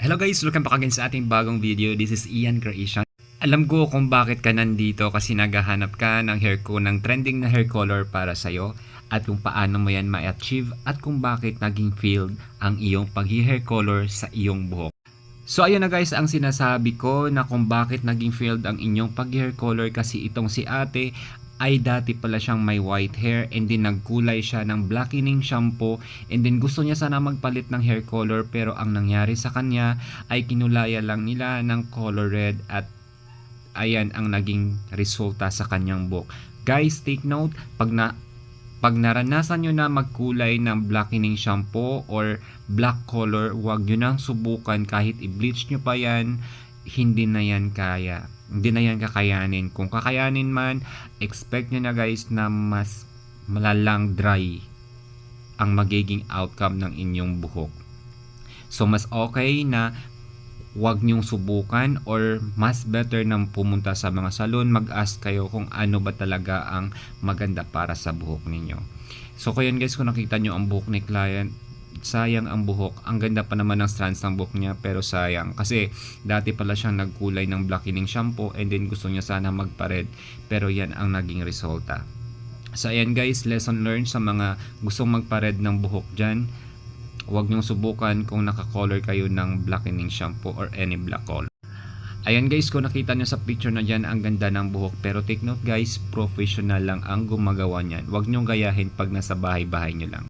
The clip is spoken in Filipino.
Hello guys, welcome back again sa ating bagong video. This is Ian Creation. Alam ko kung bakit ka nandito kasi naghahanap ka ng hair ko ng trending na hair color para sa'yo at kung paano mo yan ma-achieve at kung bakit naging failed ang iyong pag-hair color sa iyong buhok. So ayun na guys ang sinasabi ko na kung bakit naging failed ang inyong pag-hair color kasi itong si ate ay dati pala siyang may white hair and then nagkulay siya ng blackening shampoo and then gusto niya sana magpalit ng hair color pero ang nangyari sa kanya ay kinulaya lang nila ng color red at ayan ang naging resulta sa kanyang buhok. Guys, take note, pag naranasan nyo na magkulay ng blackening shampoo or black color, huwag nyo nang subukan kahit i-bleach nyo pa yan, hindi na yan kaya. Hindi na yan kakayanin. Kung kakayanin man, expect nyo na guys na mas malalang dry ang magiging outcome ng inyong buhok. So mas okay na wag nyong subukan or mas better na pumunta sa mga salon, mag-ask kayo kung ano ba talaga ang maganda para sa buhok ninyo. So kaya guys, kung nakita nyo ang buhok ni client, sayang ang buhok. Ang ganda pa naman ng strands ng buhok niya pero sayang kasi dati pala siyang nagkulay ng blackening shampoo and then gusto niya sana magpa-red pero yan ang naging resulta. So ayan guys, lesson learned sa mga gustong magpa-red ng buhok dyan. Huwag niyong subukan kung naka-color kayo ng blackening shampoo or any black color. Ayan guys, kung nakita nyo sa picture na dyan, ang ganda ng buhok. Pero take note guys, professional lang ang gumagawa niyan. Huwag nyong gayahin pag nasa bahay-bahay nyo lang.